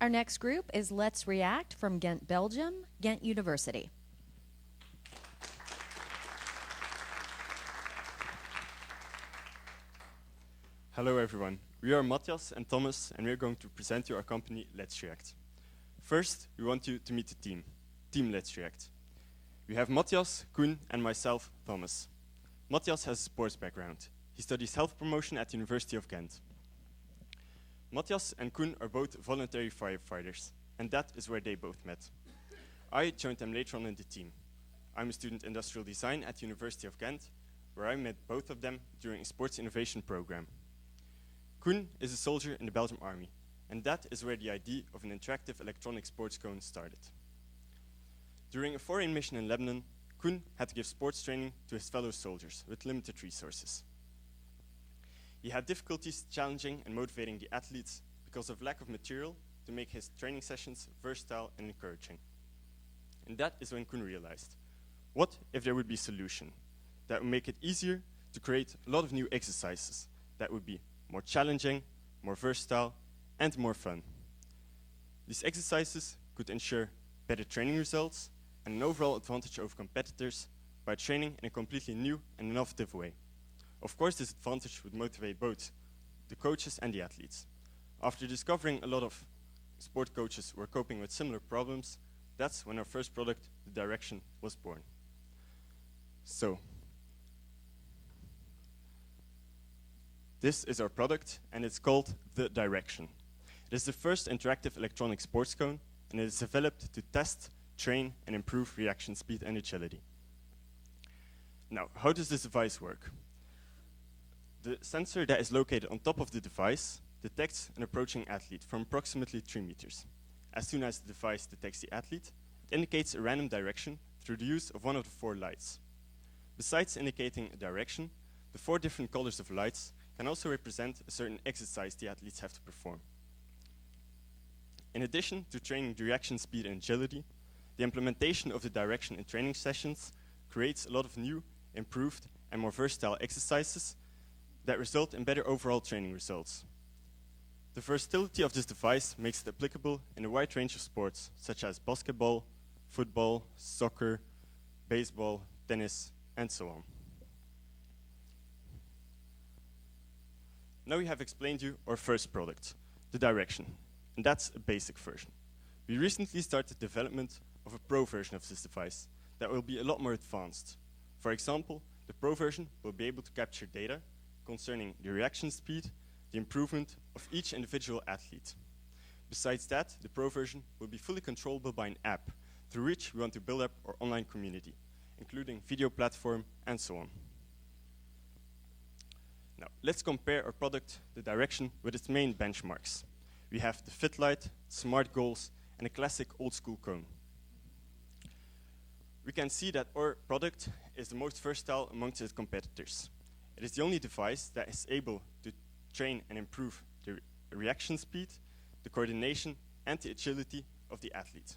Our next group is Ledsreact from Ghent, Belgium, Ghent University. Hello everyone, we are Matthias and Thomas and we are going to present you our company Ledsreact. First, we want you to meet the team Ledsreact. We have Matthias, Koen and myself, Thomas. Matthias has a sports background. He studies health promotion at the University of Ghent. Matthias and Koen are both voluntary firefighters, and that is where they both met. I joined them later on in the team. I'm a student industrial design at the University of Ghent, where I met both of them during a sports innovation program. Koen is a soldier in the Belgian army, and that is where the idea of an interactive electronic sports cone started. During a foreign mission in Lebanon, Koen had to give sports training to his fellow soldiers with limited resources. He had difficulties challenging and motivating the athletes because of lack of material to make his training sessions versatile and encouraging. And that is when Koen realized, what if there would be a solution that would make it easier to create a lot of new exercises that would be more challenging, more versatile, and more fun. These exercises could ensure better training results and an overall advantage over competitors by training in a completely new and innovative way. Of course, this advantage would motivate both the coaches and the athletes. After discovering a lot of sport coaches were coping with similar problems, that's when our first product, the Direction, was born. So, this is our product, and it's called the Direction. It is the first interactive electronic sports cone, and it is developed to test, train, and improve reaction speed and agility. Now, how does this device work? The sensor that is located on top of the device detects an approaching athlete from approximately 3 meters. As soon as the device detects the athlete, it indicates a random direction through the use of one of the 4 lights. Besides indicating a direction, the 4 different colors of lights can also represent a certain exercise the athletes have to perform. In addition to training the reaction speed and agility, the implementation of the Direction in training sessions creates a lot of new, improved, and more versatile exercises that result in better overall training results. The versatility of this device makes it applicable in a wide range of sports, such as basketball, football, soccer, baseball, tennis, and so on. Now we have explained you our first product, the Direction, and that's a basic version. We recently started development of a pro version of this device that will be a lot more advanced. For example, the pro version will be able to capture data concerning the reaction speed, the improvement of each individual athlete. Besides that, the pro version will be fully controllable by an app through which we want to build up our online community, including video platform and so on. Now, let's compare our product, the Direction, with its main benchmarks. We have the fit light, smart goals, and a classic old school cone. We can see that our product is the most versatile amongst its competitors. It is the only device that is able to train and improve the reaction speed, the coordination, and the agility of the athlete.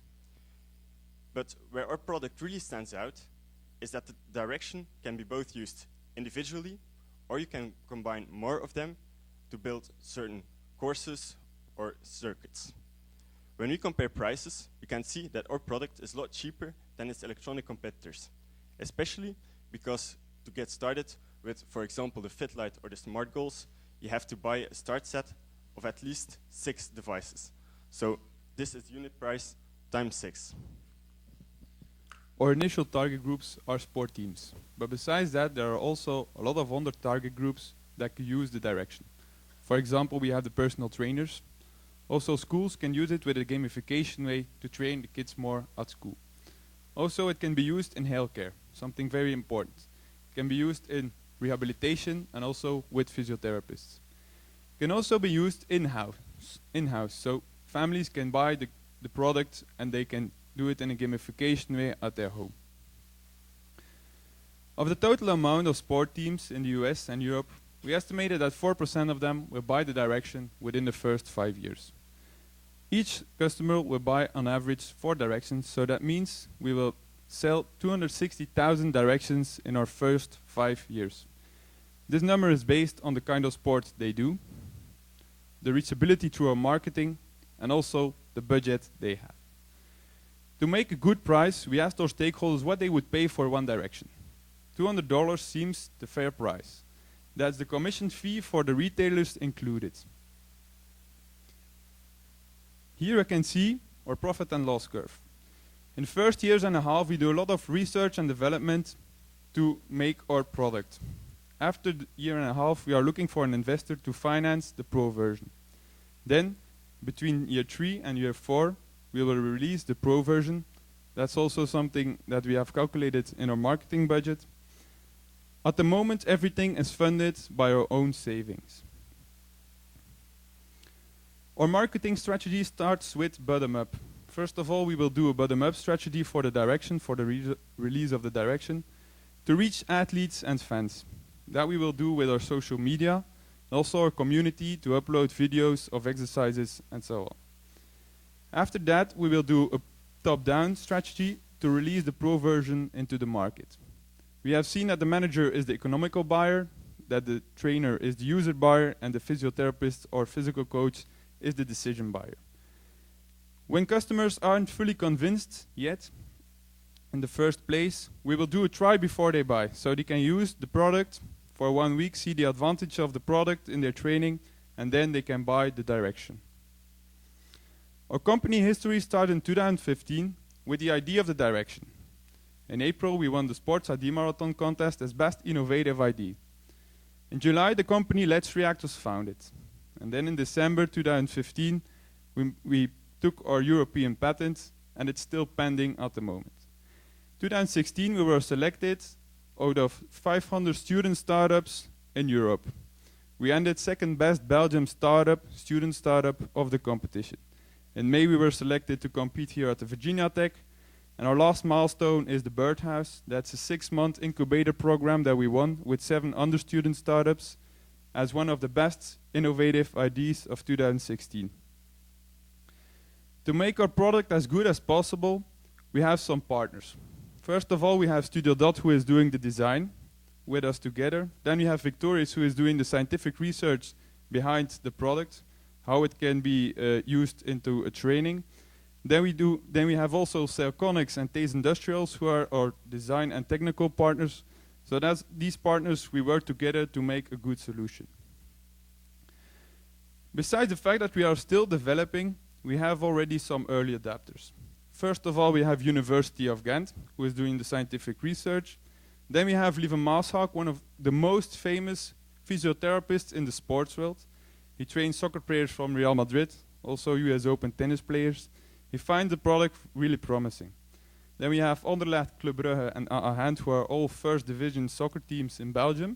But where our product really stands out is that the Direction can be both used individually, or you can combine more of them to build certain courses or circuits. When we compare prices, we can see that our product is a lot cheaper than its electronic competitors, especially because to get started with, for example, the Fit Light or the Smart Goals, you have to buy a start set of at least 6 devices. So this is unit price times 6. Our initial target groups are sport teams, but besides that there are also a lot of other target groups that can use the Direction. For example, we have the personal trainers. Also, schools can use it with a gamification way to train the kids more at school. Also, it can be used in healthcare, something very important. It can be used in rehabilitation and also with physiotherapists. It can also be used in-house, so families can buy the product and they can do it in a gamification way at their home. Of the total amount of sport teams in the US and Europe, we estimated that 4% of them will buy the Direction within the first 5 years. Each customer will buy on average 4 Directions, so that means we will sell 260,000 Directions in our first 5 years. This number is based on the kind of sport they do, the reachability through our marketing, and also the budget they have. To make a good price, we asked our stakeholders what they would pay for one direction. $200 seems the fair price. That's the commission fee for the retailers included. Here you can see our profit and loss curve. In the first years and a half, we do a lot of research and development to make our product. After the year and a half, we are looking for an investor to finance the pro version. Then, between year 3 and year 4, we will release the pro version. That's also something that we have calculated in our marketing budget. At the moment, everything is funded by our own savings. Our marketing strategy starts with bottom-up. First of all, we will do a bottom-up strategy for the direction, for the release of the direction, to reach athletes and fans. That we will do with our social media, also our community to upload videos of exercises and so on. After that, we will do a top-down strategy to release the pro version into the market. We have seen that the manager is the economical buyer, that the trainer is the user buyer, and the physiotherapist or physical coach is the decision buyer. When customers aren't fully convinced yet, in the first place, we will do a try before they buy, so they can use the product for 1 week, see the advantage of the product in their training, and then they can buy the direction. Our company history started in 2015 with the idea of the direction. In April, we won the Sports ID Marathon contest as Best Innovative ID. In July, the company Ledsreact was founded. And then in December 2015, we took our European patent, and it's still pending at the moment. 2016, we were selected out of 500 student startups in Europe. We ended second best Belgian student startup of the competition. In May, we were selected to compete here at the Virginia Tech. And our last milestone is the Birdhouse. That's a 6-month incubator program that we won with 7 understudent startups as one of the best innovative ideas of 2016. To make our product as good as possible, we have some partners. First of all, we have Studio Dot, who is doing the design with us together. Then we have Victorious, who is doing the scientific research behind the product, how it can be used into a training. Then we have also Celconics and Taze Industrials, who are our design and technical partners. So that's these partners, we work together to make a good solution. Besides the fact that we are still developing, we have already some early adapters. First of all, we have University of Ghent, who is doing the scientific research. Then we have Lieve Maashaak, one of the most famous physiotherapists in the sports world. He trains soccer players from Real Madrid, also US Open tennis players. He finds the product really promising. Then we have Anderlecht, Club Brugge and AA Gent, who are all first division soccer teams in Belgium.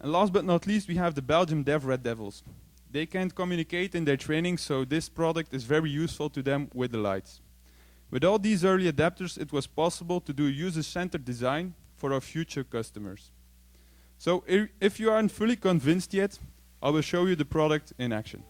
And last but not least, we have the Belgium Dev Red Devils. They can't communicate in their training, so this product is very useful to them with the lights. With all these early adapters, it was possible to do user-centered design for our future customers. So if you aren't fully convinced yet, I will show you the product in action.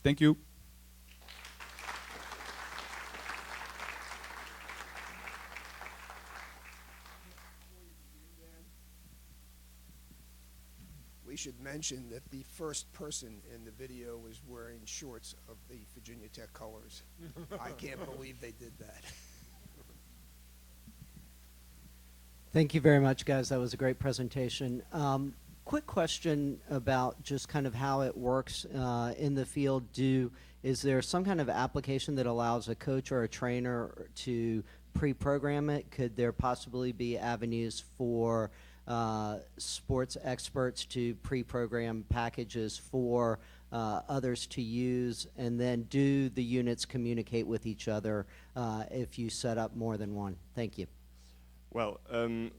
Thank you. We should mention that the first person in the video was wearing shorts of the Virginia Tech colors. I can't believe they did that. Thank you very much, guys. That was a great presentation. Quick question about just kind of how it works in the field. Is there some kind of application that allows a coach or a trainer to pre-program it? Could there possibly be avenues for sports experts to pre-program packages for others to use, and then do the units communicate with each other if you set up more than one? Thank you. Well, in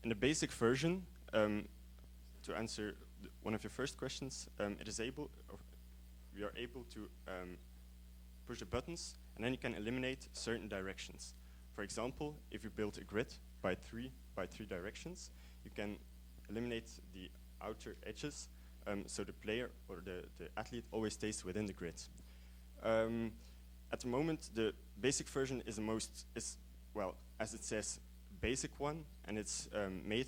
the basic version, to answer one of your first questions, it is able, or we are able to push the buttons, and then you can eliminate certain directions. For example, if you build a grid by three directions, you can eliminate the outer edges, so the player or the athlete always stays within the grid. At the moment, the basic version is well, as it says, basic one, and it's made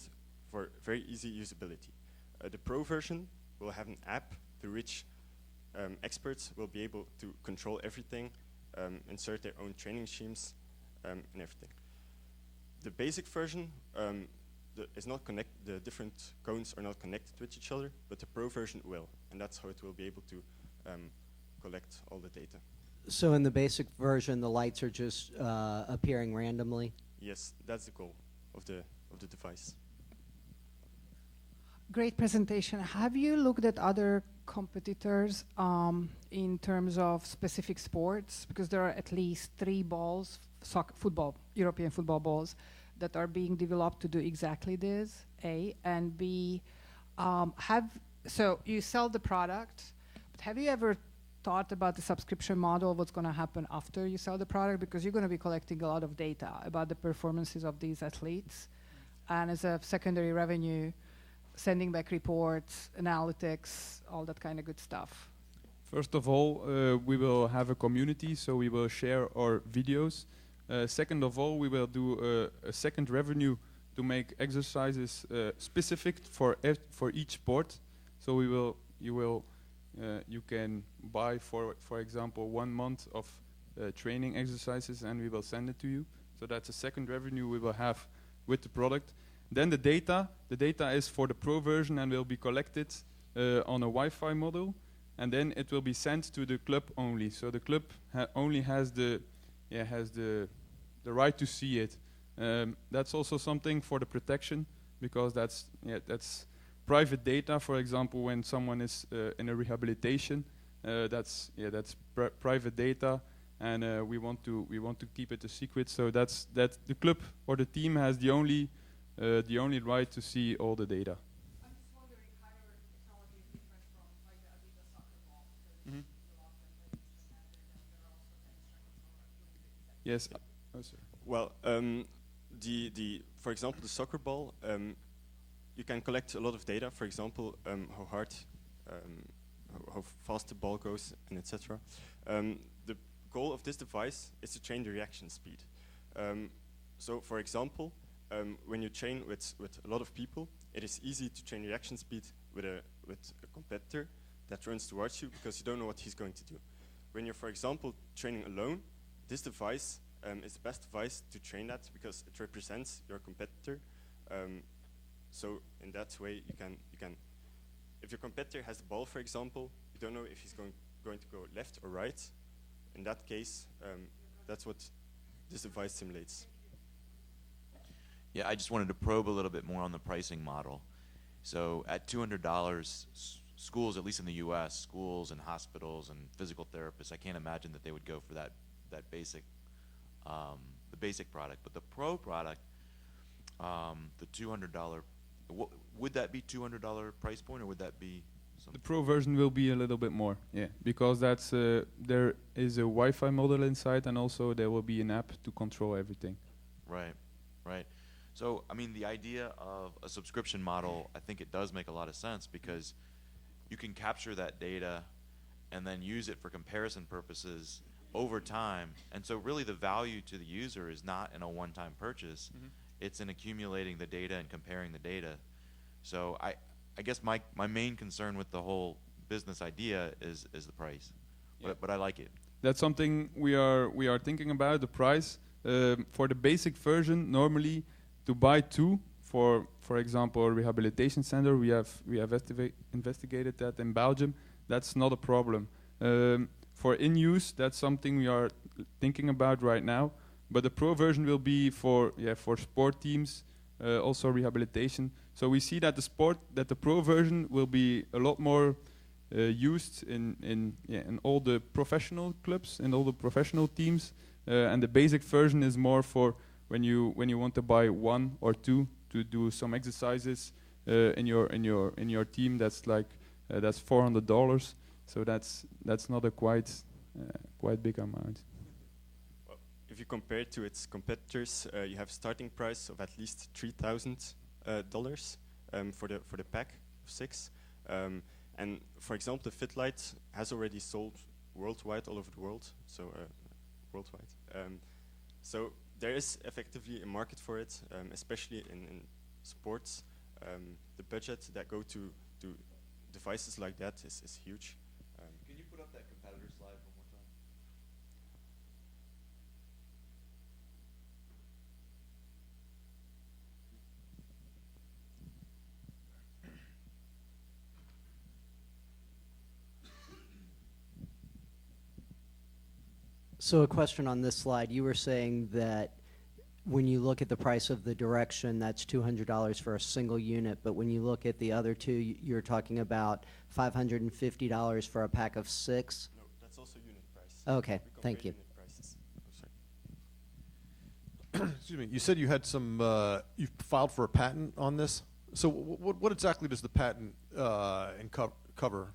for very easy usability. The Pro version will have an app through which experts will be able to control everything, insert their own training schemes, and everything. The basic version the different cones are not connected with each other, but the Pro version will, and that's how it will be able to collect all the data. So in the basic version, the lights are just appearing randomly? Yes, that's the goal of the device. Great presentation. Have you looked at other competitors in terms of specific sports? Because there are at least 3 balls, European football balls, that are being developed to do exactly this, A. And B, so you sell the product, but have you ever thought about the subscription model, what's going to happen after you sell the product? Because you're going to be collecting a lot of data about the performances of these athletes. And as a secondary revenue, sending back reports, analytics, all that kind of good stuff. First of all, we will have a community, so we will share our videos. Second of all, we will do a second revenue to make exercises specific for each sport. So you can buy, for example, 1 month of training exercises, and we will send it to you. So that's a second revenue we will have with the product. Then the data is for the Pro version and will be collected on a Wi-Fi model, and then it will be sent to the club only. So the club only has the right to see it. That's also something for the protection, because that's private data. For example, when someone is in a rehabilitation, that's private data, and we want to keep it a secret. So that the club or the team has the only right to see all the data. I'm just wondering how your technology is different from like the Adidas soccer ball. Yes. Oh, sorry. Well, for example, the soccer ball, you can collect a lot of data. For example, how hard, how fast the ball goes, and etc. The goal of this device is to train the reaction speed. So, for example, when you train with a lot of people, it is easy to train reaction speed with a competitor that runs towards you, because you don't know what he's going to do. When you're, for example, training alone, this device is the best device to train that, because it represents your competitor. So in that way, you can, if your competitor has the ball, for example, you don't know if he's going to go left or right. In that case, that's what this device simulates. Yeah, I just wanted to probe a little bit more on the pricing model. So at $200, schools, at least in the U.S., schools and hospitals and physical therapists, I can't imagine that they would go for that basic, the basic product. But the Pro product, the $200, would that be $200 price point, or would that be something? The Pro version will be a little bit more, yeah, because that's there is a Wi-Fi model inside, and also there will be an app to control everything. Right, right. So, I mean, the idea of a subscription model, I think it does make a lot of sense, because you can capture that data and then use it for comparison purposes over time. And so really the value to the user is not in a one-time purchase. Mm-hmm. It's in accumulating the data and comparing the data. So I guess my main concern with the whole business idea is the price. Yeah. But I like it. That's something we are thinking about, the price. For the basic version, normally to buy 2, for example, a rehabilitation center, we have investigated that in Belgium. That's not a problem. For in-use, that's something we are thinking about right now. but the pro version will be for sport teams, also rehabilitation. So we see that the pro version will be a lot more used in all the professional clubs and all the professional teams, and the basic version is more for when you want to buy one or two to do some exercises in your team. That's like that's $400. So that's not a quite big amount. Well, if you compare it to its competitors, you have starting price of at least $3,000 for the pack of 6. And for example, the FitLight has already sold worldwide, all over the world. So worldwide. So there is effectively a market for it, especially in sports. The budget that go to devices like that is huge. Can you put up that competitor slide one more time? So a question on this slide, you were saying that when you look at the price of the direction, that's $200 for a single unit, but when you look at the other two, you're talking about $550 for a pack of 6? No, that's also unit price. Okay, We thank compare you. unit prices. Oh, sorry. Excuse me. You said you had some. You filed for a patent on this. So what exactly does the patent cover?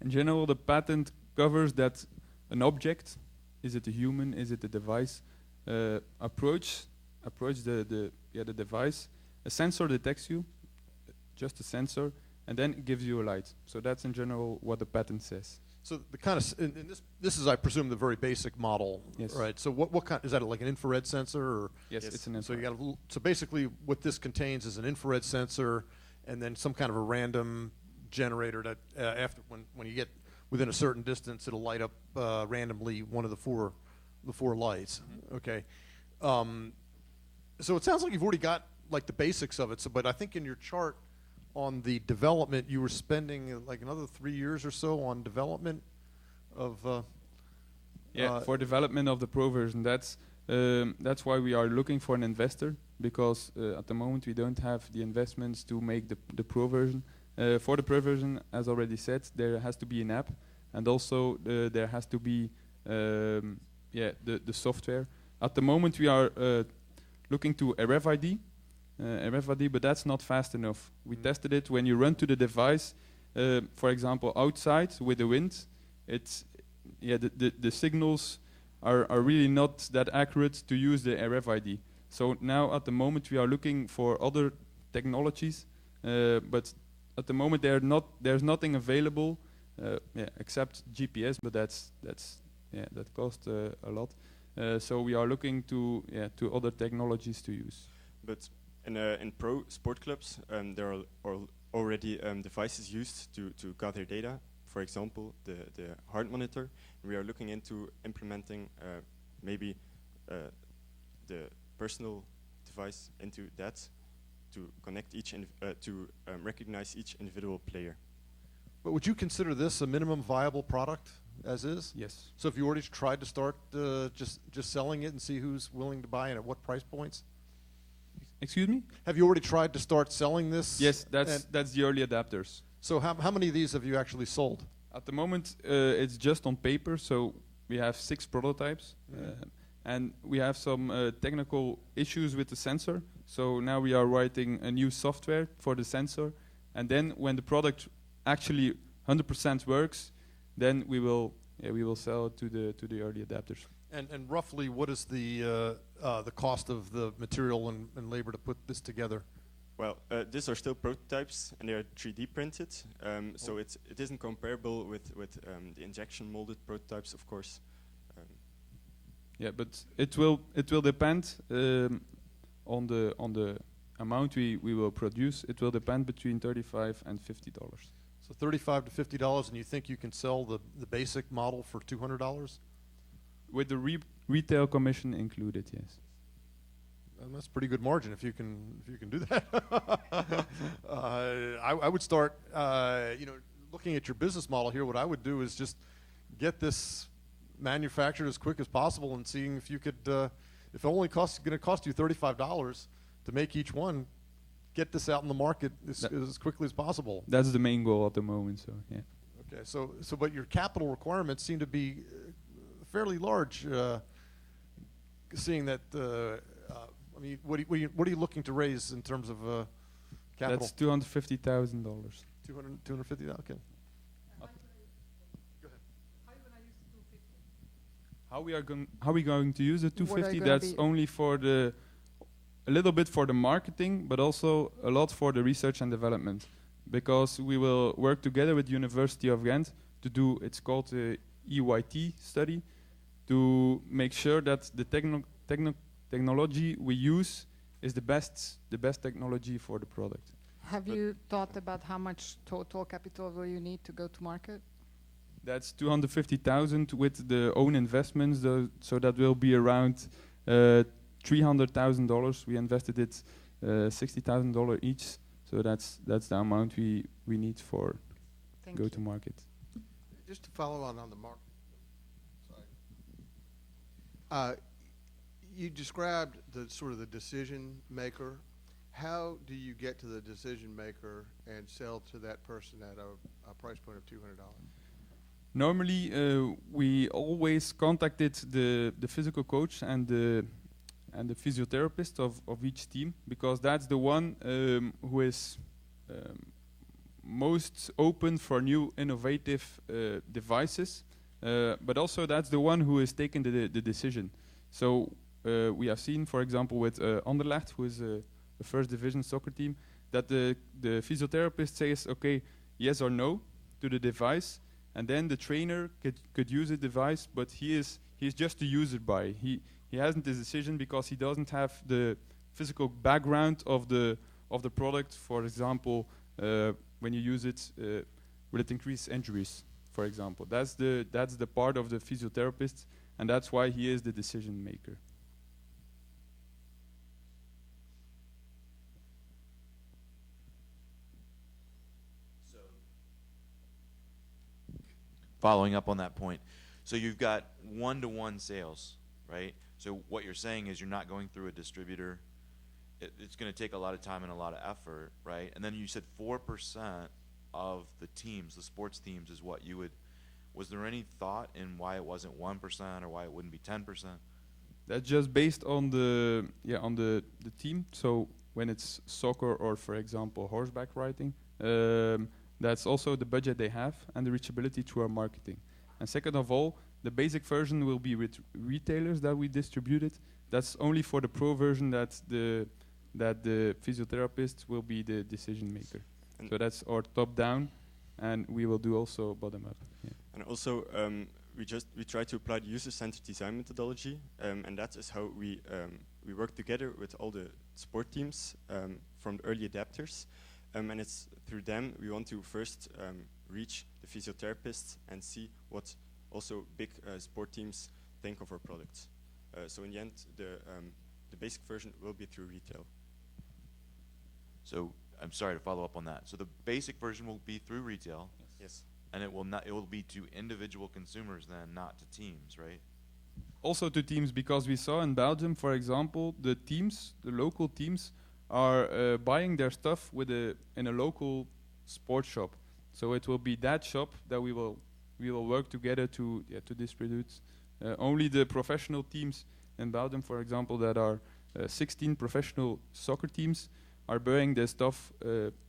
In general, the patent covers that an object, is it a human, is it a device, approach the device. A sensor detects you, just a sensor, and then it gives you a light. So that's in general what the patent says. So the kind of and this is, I presume, the very basic model, Yes. right? So what kind is that? Like an infrared sensor, or Yes, Yes. it's an so you infrared. got so basically what this contains is an infrared sensor, and then some kind of a random generator that after when you get within a certain distance, it'll light up randomly one of the four lights. Mm-hmm. Okay. So it sounds like you've already got like the basics of it. So, but I think in your chart on the development, you were spending like another 3 years or so on development of. For development of the pro version. That's why we are looking for an investor, because at the moment we don't have the investments to make the pro version. For the pro version, as already said, there has to be an app, and also there has to be the software. At the moment we are looking to RFID, but that's not fast enough. We tested it when you run to the device, for example, outside with the wind. It's the signals are really not that accurate to use the RFID. So now at the moment we are looking for other technologies, but at the moment there's nothing available except GPS, but that costs a lot. So we are looking to other technologies to use. But in pro sport clubs, there are already devices used to gather data. For example, the heart monitor. We are looking into implementing maybe the personal device into that to connect to recognize each individual player. But would you consider this a minimum viable product as is? Yes. So if you already tried to start just selling it and see who's willing to buy and at what price points? Excuse me? Have you already tried to start selling this? Yes, And that's the early adapters. so how many of these have you actually sold? At the moment, it's just on paper, so we have 6 prototypes, and we have some technical issues with the sensor. So now we are writing a new software for the sensor, and then when the product actually 100% works, then we will sell it to the early adapters. And roughly, what is the cost of the material and labor to put this together? Well, these are still prototypes, and they are 3D printed, so it isn't comparable with the injection molded prototypes, of course. But it will depend on the amount we will produce. It will depend between $35 and $50. So $35 to $50, and you think you can sell the basic model for $200? With the retail commission included, yes. And that's a pretty good margin if you can do that. I would start, looking at your business model here. What I would do is just get this manufactured as quick as possible and seeing if you could, if it only going to cost you $35 to make each one, get this out in the market as quickly as possible. That's the main goal at the moment. So yeah. Okay, so but your capital requirements seem to be fairly large. Seeing that, I mean, what are you looking to raise in terms of capital? That's $250,000. 250. Okay. How we going to use the What are 250? gonna That's be- only for a little bit for the marketing, but also a lot for the research and development, because we will work together with University of Ghent to do, it's called a EYT study, to make sure that the technology we use is the best technology for the product. Have you thought about how much total capital will you need to go to market? That's 250,000 with the own investments, so that will be around $300,000. We invested it $60,000 each, so that's the amount we need for Thank go you. to market. Just to follow on the market. Sorry. You described the sort of the decision maker. How do you get to the decision maker and sell to that person at a price point of $200? Normally, we always contacted the physical coach and the physiotherapist of each team, because that's the one who is most open for new innovative devices, but also that's the one who is taking the decision. So we have seen, for example, with Anderlecht, who is a first division soccer team, that the physiotherapist says, okay, yes or no to the device, and then the trainer could use the device, but he's just a user by. He hasn't the decision because he doesn't have the physical background of the product. For example, when you use it, will it increase injuries? For example, that's the part of the physiotherapist, and that's why he is the decision maker. Following up on that point, so you've got one-to-one sales, right? So what you're saying is you're not going through a distributor. It's going to take a lot of time and a lot of effort, right? And then you said 4% of the teams, the sports teams, is what you would. Was there any thought in why it wasn't 1% or why it wouldn't be 10%? That's just based on the team. So when it's soccer or, for example, horseback riding, that's also the budget they have and the reachability through our marketing. And second of all, the basic version will be with retailers that we distributed. That's only for the pro version that the physiotherapist will be the decision maker. And So that's our top down, and we will do also bottom up. Yeah. And also, we try to apply the user-centered design methodology, and that is how we work together with all the sport teams from the early adapters, and it's through them we want to first reach the physiotherapists and see what also big sport teams think of our products. So in the end, the basic version will be through retail. So I'm sorry to follow up on that. So the basic version will be through retail, Yes. and it will be to individual consumers then, not to teams, right? Also to teams, because we saw in Belgium, for example, the local teams are buying their stuff in a local sports shop. So it will be that shop that we will work together to distribute. Only the professional teams in Belgium, for example, that are 16 professional soccer teams, are buying their stuff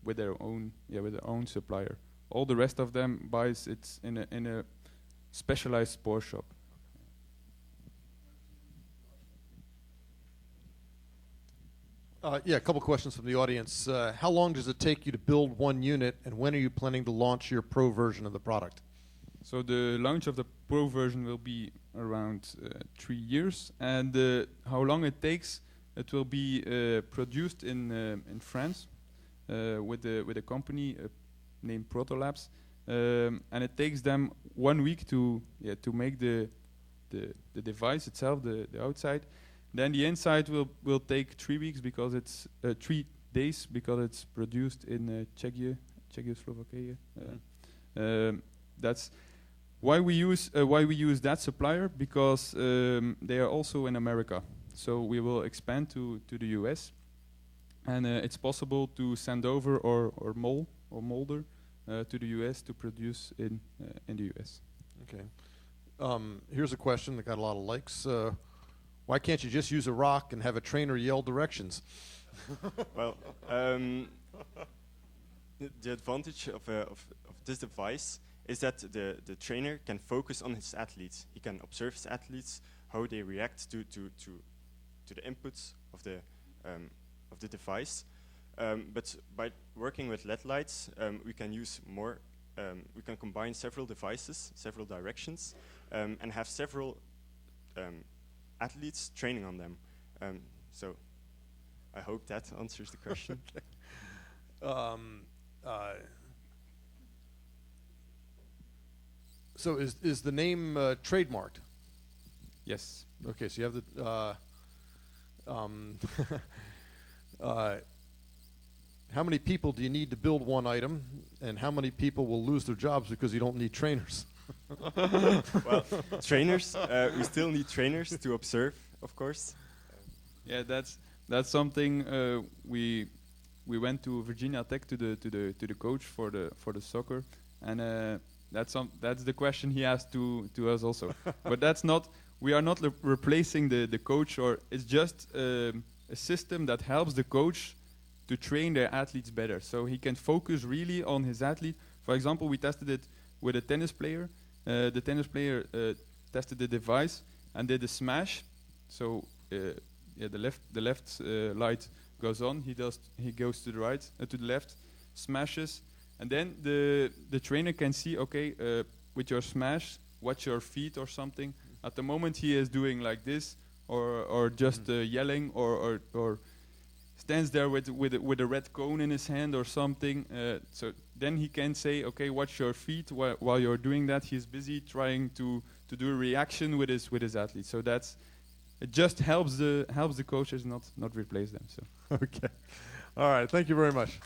with their own supplier. All the rest of them buys it in a specialized sports shop. Yeah, a couple questions from the audience. How long does it take you to build one unit, and when are you planning to launch your pro version of the product? So the launch of the pro version will be around 3 years, and how long it takes, it will be produced in France with a company named Protolabs, and it takes them 1 week to make the device itself, the outside. Then the inside will take 3 weeks because it's 3 days because it's produced in Czechoslovakia. That's why we use that supplier, because they are also in America. So we will expand to the US, and it's possible to send over or molder to the US to produce in the US. Okay. Here's a question that got a lot of likes. Why can't you just use a rock and have a trainer yell directions? Well, the advantage of this device is that the trainer can focus on his athletes. He can observe his athletes, how they react to the inputs of the device. But by working with LED lights, we can use more. We can combine several devices, several directions, and have several athletes training on them. So I hope that answers the question. So is the name trademarked? Yes. Okay, so you have the. How many people do you need to build one item, and how many people will lose their jobs because you don't need trainers? Well, trainers. We still need trainers to observe, of course. Yeah, that's something we went to Virginia Tech to the coach for the soccer, and that's the question he asked to us also. But that's not. We are not replacing the coach, or it's just a system that helps the coach to train their athletes better, so he can focus really on his athlete. For example, we tested it with a tennis player. The tennis player tested the device and did a smash. So the left light goes on. He goes to the right, to the left, smashes, and then the trainer can see, okay, with your smash, watch your feet or something. At the moment, he is doing like this, or just yelling, or stands there with a red cone in his hand or something. So then he can say, okay, watch your feet. While you're doing that, he's busy trying to do a reaction with his athlete. So it just helps the coaches, not replace them. So Okay. All right. Thank you very much.